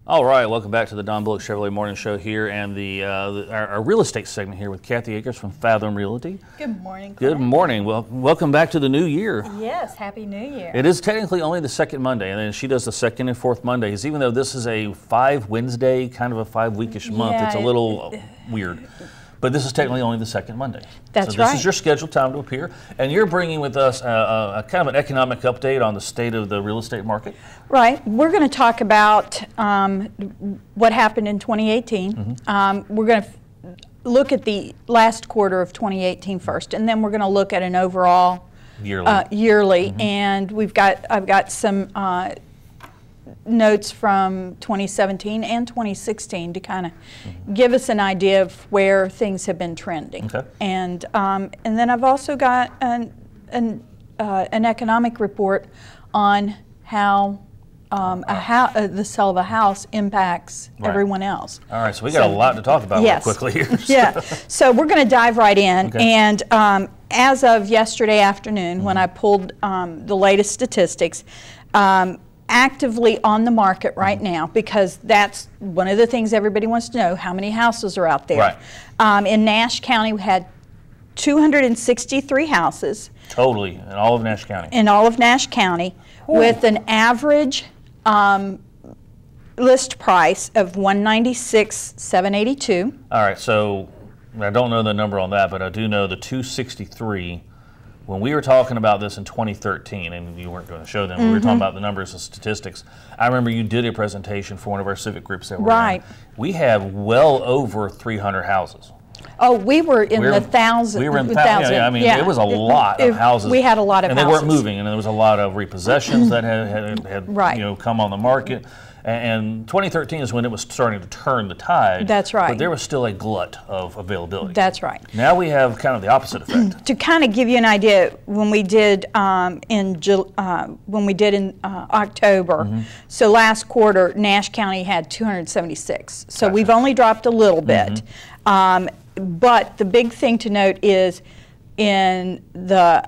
All right, welcome back to the Don Bullock Chevrolet Morning Show here and our real estate segment here with Kathy Akers from Fathom Realty. Good morning. Good morning. Well, welcome back to the new year. Yes, Happy New Year. It is technically only the second Monday, and then she does the second and fourth Mondays. Even though this is a 5 Wednesday, kind of a 5-weekish month, it's a little weird. But this is technically only the second Monday. That's so right. This is your scheduled time to appear, and you're bringing with us a kind of an economic update on the state of the real estate market. Right. We're going to talk about what happened in 2018. We're going to look at the last quarter of 2018 first, and then we're going to look at an overall yearly. And I've got some notes from 2017 and 2016 to kind of give us an idea of where things have been trending. Okay. And then I've also got an economic report on how the sale of a house impacts everyone else. All right, so we got a lot to talk about real quickly here. Yeah, so we're going to dive right in. Okay. And as of yesterday afternoon, when I pulled the latest statistics, actively on the market right now, because that's one of the things everybody wants to know, how many houses are out there. Right. In Nash County, we had 263 houses. Totally, in all of Nash County. In all of Nash County, with an average list price of $196,782. All right, so I don't know the number on that, but I do know the 263. When we were talking about this in 2013, and you weren't going to show them, we were talking about the numbers and statistics. I remember you did a presentation for one of our civic groups that were in. We have well over 300 houses. Oh, we were in the thousands. We were in thousands. Yeah, I mean, it was a lot of houses. We had a lot of houses. And they weren't moving, and there was a lot of repossessions that had come on the market. And 2013 is when it was starting to turn the tide. That's right. But there was still a glut of availability. That's right. Now we have kind of the opposite effect. To kind of give you an idea, when we did in October, so last quarter, Nash County had 276. So we've only dropped a little bit. But the big thing to note is in the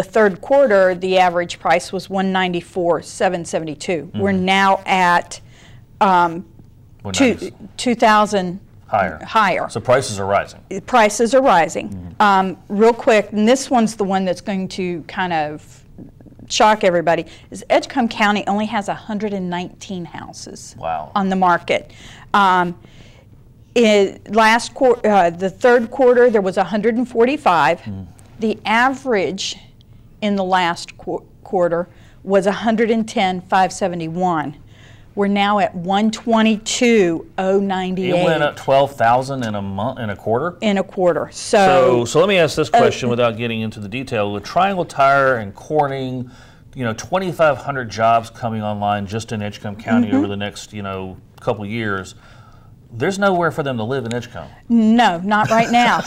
third quarter, the average price was $194,772. We're now at 2,000 higher. So prices are rising. Prices are rising. Real quick, and this one's the one that's going to kind of shock everybody, is Edgecombe County only has 119 houses on the market. The third quarter, there was 145. The average in the last quarter was 110,571. We're now at 122,098. It went up 12,000 in a quarter. In a quarter. So let me ask this question without getting into the detail. With Triangle Tire and Corning, 2,500 jobs coming online just in Edgecombe County over the next couple years. There's nowhere for them to live in Edgecombe. No, not right now.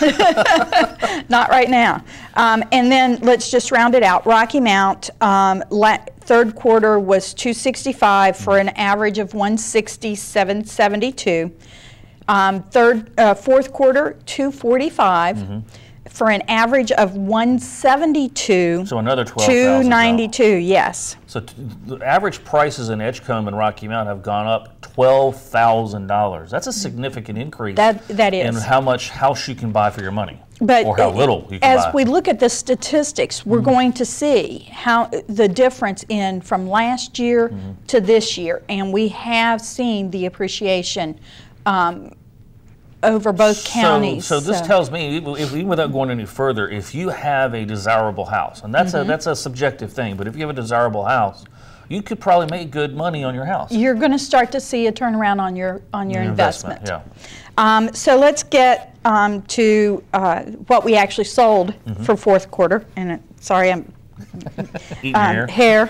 Not right now. And then let's just round it out. Rocky Mount, third quarter was 265 for an average of 167.72. Fourth quarter, 245 for an average of 172. So another 12,000. 292, yes. So the average prices in Edgecombe and Rocky Mount have gone up $12,000. That's a significant increase. That is. In how much house you can buy for your money, or how little you can buy. As we look at the statistics, we're going to see how the difference from last year to this year, and we have seen the appreciation over both counties. So this tells me, even without going any further, if you have a desirable house, and that's a subjective thing, but if you have a desirable house, you could probably make good money on your house. You're going to start to see a turnaround on your investment. Yeah. So let's get to what we actually sold for fourth quarter. And sorry, I'm eating hair.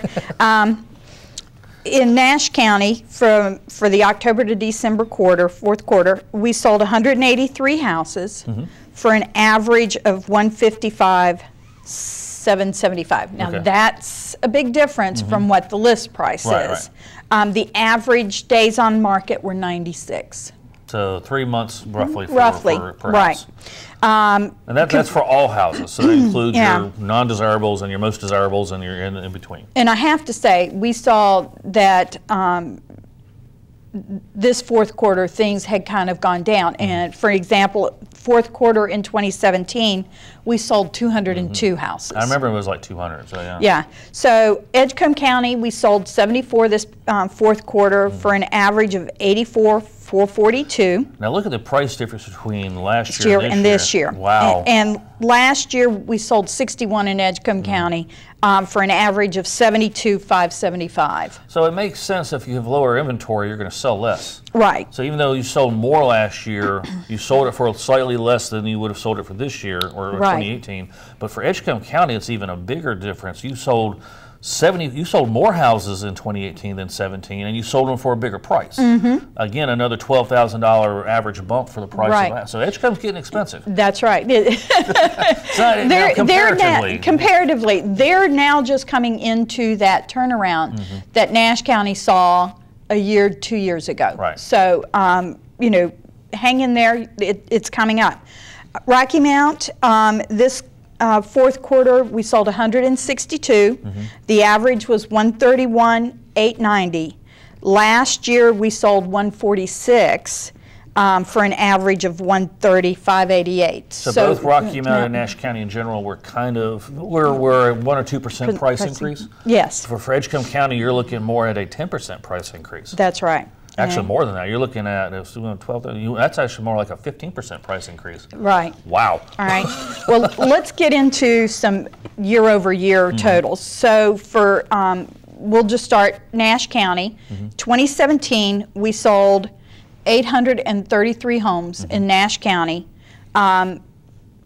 In Nash County, for the October to December quarter, fourth quarter, we sold 183 houses for an average of 155,775. Now that's a big difference from what the list price is. The average days on market were 96. So 3 months roughly per house. And that's for all houses, so that includes your non-desirables and your most desirables and your in between. And I have to say, we saw that this fourth quarter, things had kind of gone down. And for example, fourth quarter in 2017, we sold 202 houses. I remember it was like 200, so yeah. Yeah. So Edgecombe County, we sold 74 this fourth quarter for an average of 84,442. Now look at the price difference between last year and this year. Wow. And last year we sold 61 in Edgecombe County for an average of 72,575. So it makes sense if you have lower inventory, you're going to sell less. Right. So even though you sold more last year, you sold it for slightly less than you would have sold it for this year or 2018. But for Edgecombe County, it's even a bigger difference. You sold more houses in 2018 than 17, and you sold them for a bigger price. Again, another $12,000 average bump for the price of that. So Edgecombe's getting expensive. That's right. Comparatively. They're now just coming into that turnaround that Nash County saw a year, 2 years ago. Right. So, you know, hang in there. It's coming up. Rocky Mount, this fourth quarter, we sold 162. The average was 131,890. Last year, we sold 146 for an average of 130,588. So both Rocky Mount and Nash County in general were we're 1 or 2% price increase? Yes. For Edgecombe County, you're looking more at a 10% price increase. That's right. Actually, more than that. You're looking at 12. That's actually more like a 15% price increase. Right. Wow. All right. Well, let's get into some year-over-year totals. So for we'll just start Nash County. 2017, we sold 833 homes in Nash County at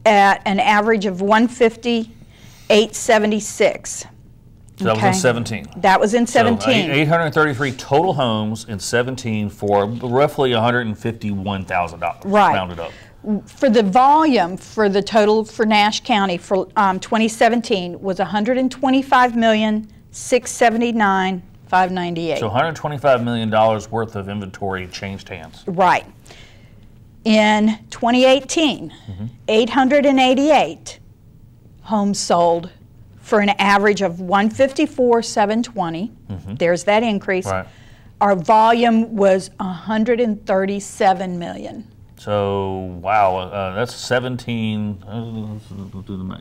an average of 150,876. So that was in 17. That was in 17. So 833 total homes in 17 for roughly $151,000. Right. Rounded up. For the volume for the total for Nash County for 2017 was $125,679,598. So $125 million worth of inventory changed hands. Right. In 2018, 888 homes sold for an average of 154,720. There's that increase. Right. Our volume was 137 million. So wow, that's 17.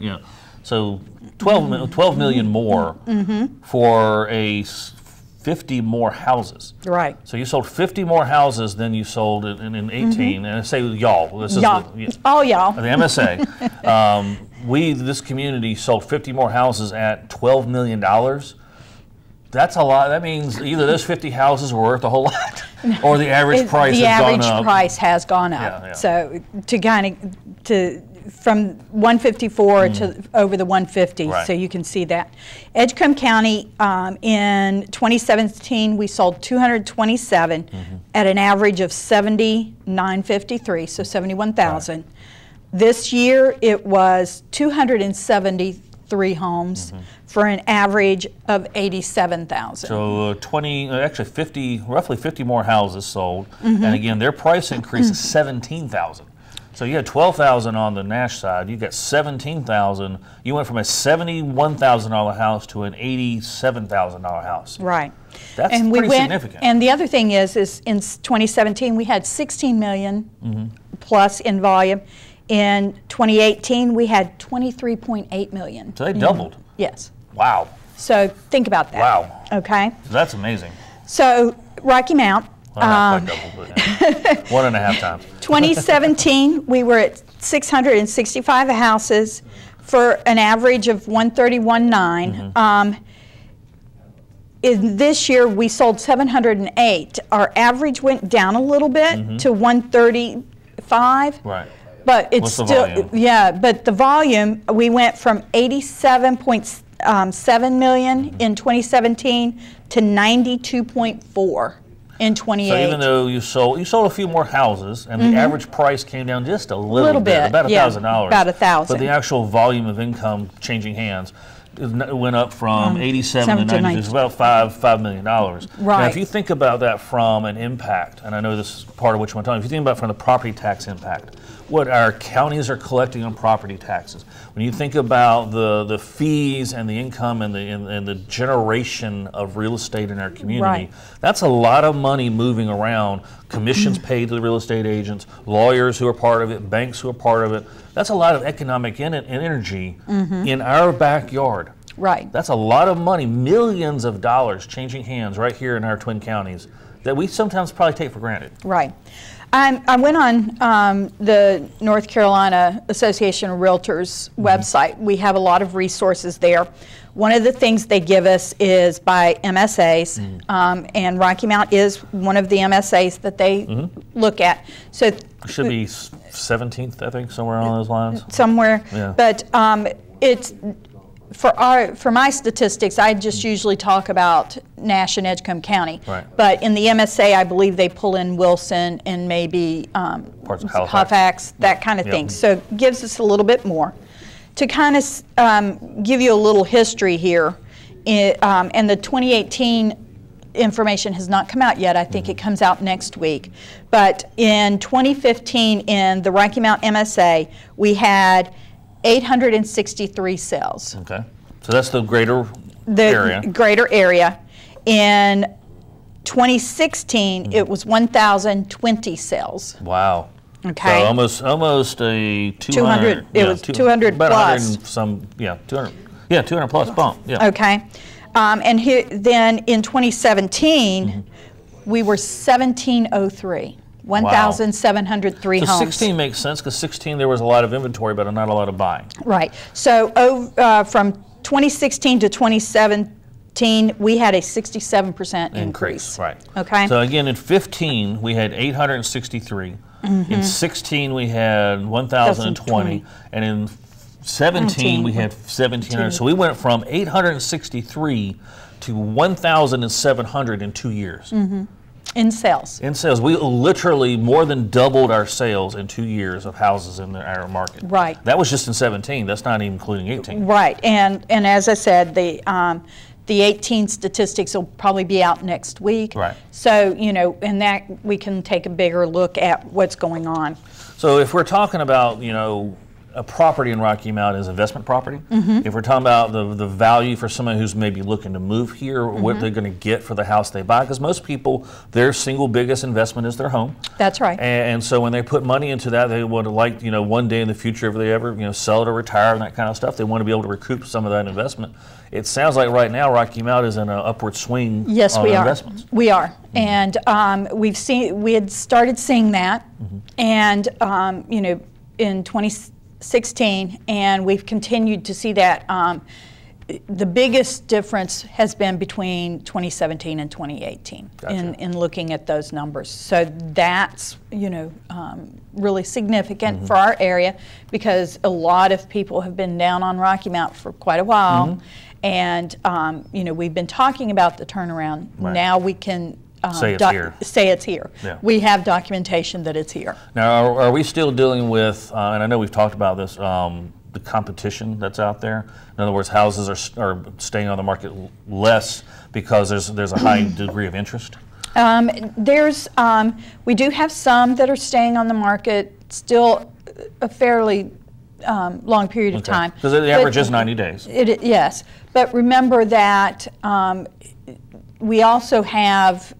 Yeah, so 12 million more for a 50 more houses. Right. So you sold 50 more houses than you sold in 18. And I say y'all. This is all y'all. The MSA. This community sold 50 more houses at $12 million. That's a lot. That means either those 50 houses were worth a whole lot, or the average price has gone up. The average price has gone up. Yeah. So from 154 to over the 150, so you can see that. Edgecombe County in 2017 we sold 227 at an average of 79,953, so 71,000. Right. This year it was 273 homes for an average of 87,000. So roughly 50 more houses sold, and again their price increase is 17,000. So you had 12,000 on the Nash side, you got 17,000. You went from a $71,000 house to an $87,000 house. Right. That's pretty significant. And the other thing is in 2017 we had 16 million plus in volume. In 2018 we had 23.8 million. So they doubled. Yes. Wow. So think about that. Wow. Okay. So that's amazing. So Rocky Mount. Well, not quite double, but 1.5 times. 2017, we were at 665 houses for an average of 131,900. In this year, we sold 708. Our average went down a little bit to 135. Right. But it's still, but the volume, we went from 87.7 million in 2017 to 92.4 in 2018. So even though you sold a few more houses, and the average price came down just a little bit, about $1,000. About 1,000. But the actual volume of income changing hands, it went up from 87 to 90. It's about $5 million. Right. Now, if you think about that from an impact, and I know this is part of what you want to tell me, if you think about it from the property tax impact, what our counties are collecting on property taxes, when you think about the fees and the income and the generation of real estate in our community, that's a lot of money moving around. Commissions paid to the real estate agents, lawyers who are part of it, banks who are part of it. That's a lot of economic and energy in our backyard. Right. That's a lot of money, millions of dollars changing hands right here in our Twin Counties that we sometimes probably take for granted. Right. I went on the North Carolina Association of Realtors website. We have a lot of resources there. One of the things they give us is by MSAs, and Rocky Mount is one of the MSAs that they look at. So it should be 17th, I think, somewhere along those lines. Somewhere, yeah. But it's for my statistics, I just usually talk about Nash and Edgecombe County. Right. But in the MSA, I believe they pull in Wilson and maybe parts of Halifax, that kind of thing. So it gives us a little bit more. To kind of give you a little history here, and the 2018 information has not come out yet. I think it comes out next week. But in 2015, in the Rocky Mount MSA, we had 863 sales. Okay, so that's the greater area. Greater area. In 2016, it was 1,020 sales. Wow. Okay. So almost a 200. It was 200 about plus. 100 and some, 200. Yeah, 200 plus bump. Yeah. Okay. And then in 2017, we were 1,703. 1,703 so homes. 16 makes sense because 16 there was a lot of inventory but not a lot of buying. Right. So from 2016 to 2017, we had a 67% increase. Right. Okay. So again, in 15 we had 863. In 16 we had 1,020, and in 17 we had 1,700. So we went from 863 to 1,700 in 2 years. In sales. In sales. We literally more than doubled our sales in 2 years of houses in our market. Right. That was just in 17. That's not even including 18. Right. And as I said, the 18 statistics will probably be out next week. Right. So, and that we can take a bigger look at what's going on. So if we're talking about, a property in Rocky Mount is investment property. If we're talking about the value for someone who's maybe looking to move here, what they're going to get for the house they buy, because most people, their single biggest investment is their home. That's right. And so when they put money into that, they would like, one day in the future, if they ever, sell it or retire and that kind of stuff, they want to be able to recoup some of that investment. It sounds like right now Rocky Mount is in an upward swing on investments. We are. And we had started seeing that, and in 2016, and we've continued to see that. The biggest difference has been between 2017 and 2018 in looking at those numbers. So that's really significant for our area, because a lot of people have been down on Rocky Mount for quite a while, and we've been talking about the turnaround. Right. Now we can say it's here. Say it's here. Yeah. We have documentation that it's here. Now, are we still dealing with, and I know we've talked about this, the competition that's out there? In other words, houses are staying on the market less because there's a high degree of interest? We do have some that are staying on the market still a fairly long period of time. Because the average is 90 days. Yes, but remember that we also have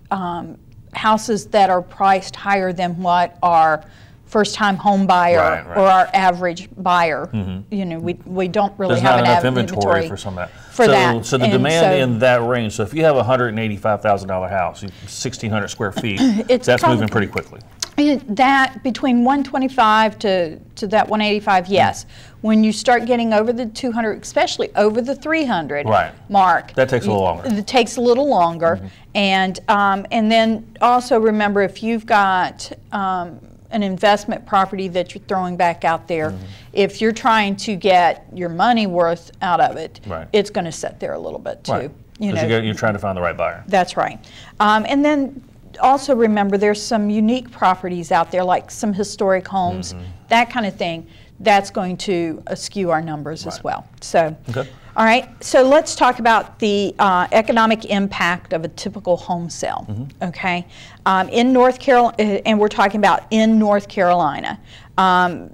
houses that are priced higher than what our first-time home buyer or our average buyer. We don't really have enough inventory for some of that. So the demand in that range. So if you have a $185,000 house, 1,600 square feet, that's moving pretty quickly. That between 125 to that 185, yes. When you start getting over the 200, especially over the 300 mark, that takes a little longer. It takes a little longer, and then also remember, if you've got an investment property that you're throwing back out there, if you're trying to get your money worth out of it, it's going to sit there a little bit too. You're trying to find the right buyer. That's right, and then. Also remember, there's some unique properties out there, like some historic homes, that kind of thing. That's going to skew our numbers as well. So, All right, so let's talk about the economic impact of a typical home sale, okay? In North Carolina, and we're talking about in North Carolina, the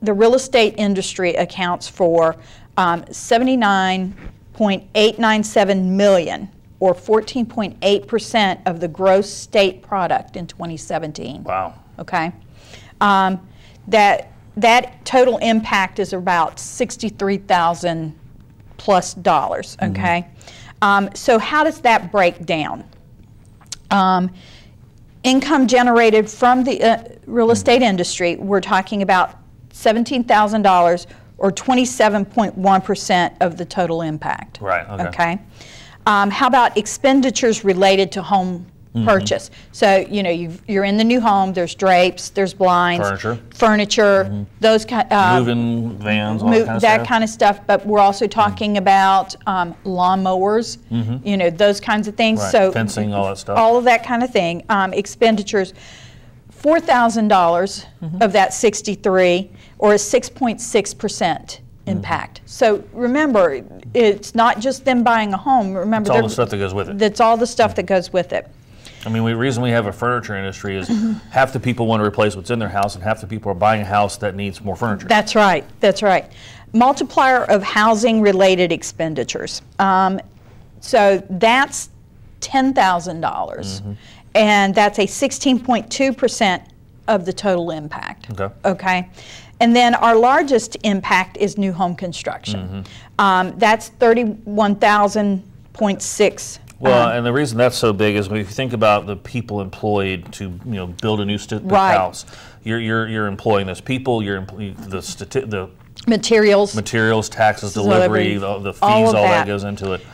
real estate industry accounts for 79.897 million, or 14.8% of the gross state product in 2017. Wow. Okay. That total impact is about $63,000 plus dollars, okay? So how does that break down? Income generated from the real estate industry, we're talking about $17,000 or 27.1% of the total impact. Right, Okay. How about expenditures related to home purchase? So, you know, you're in the new home, there's drapes, there's blinds, furniture, those kind moving vans, all that kind of stuff. But we're also talking about lawnmowers, you know, those kinds of things. Right. So fencing, all that stuff. All of that kind of thing. Expenditures, $4,000 of that 63, or a 6.6% impact. So remember, it's not just them buying a home. Remember, it's all the stuff that goes with it. That's all the stuff that goes with it. I mean, the reason we have a furniture industry is half the people want to replace what's in their house, and half the people are buying a house that needs more furniture. That's right. That's right. Multiplier of housing-related expenditures. So that's $10,000, and that's a 16.2% of the total impact. Okay. Okay. And then our largest impact is new home construction. That's 31,000.6. Well, and the reason that's so big is when you think about the people employed to build a new house, you're employing those people, the materials, taxes, delivery, the fees, all that goes into it.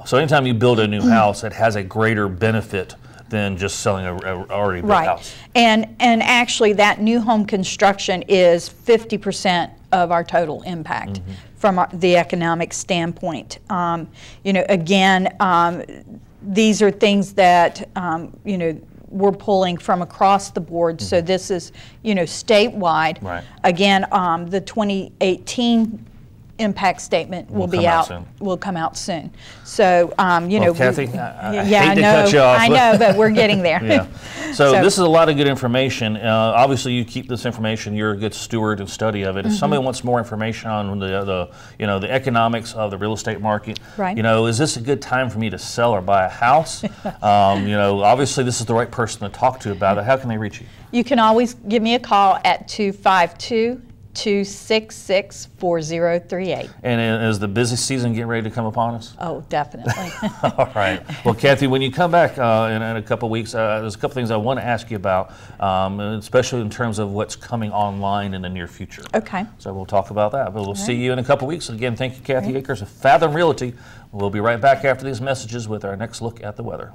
So anytime you build a new house, it has a greater benefit than just selling a already built house. And actually that new home construction is 50% of our total impact from the economic standpoint. You know, again, these are things that you know, we're pulling from across the board. So this is, you know, statewide. Right. Again, the 2018 impact statement will come out soon. So, you know, Kathy, I hate to cut you off. I know, but we're getting there. Yeah. So this is a lot of good information. Obviously, you keep this information. You're a good steward and study of it. If somebody wants more information on the economics of the real estate market, right. you know, is this a good time for me to sell or buy a house? You know, obviously, this is the right person to talk to about it. How can they reach you? You can always give me a call at 252-266-4038. And is the busy season getting ready to come upon us? Oh, definitely. All right. Well, Kathy, when you come back in a couple of weeks, there's a couple things I want to ask you about, especially in terms of what's coming online in the near future. Okay. So we'll talk about that. But we'll see you in a couple of weeks. Again, thank you, Kathy Akers of Fathom Realty. We'll be right back after these messages with our next look at the weather.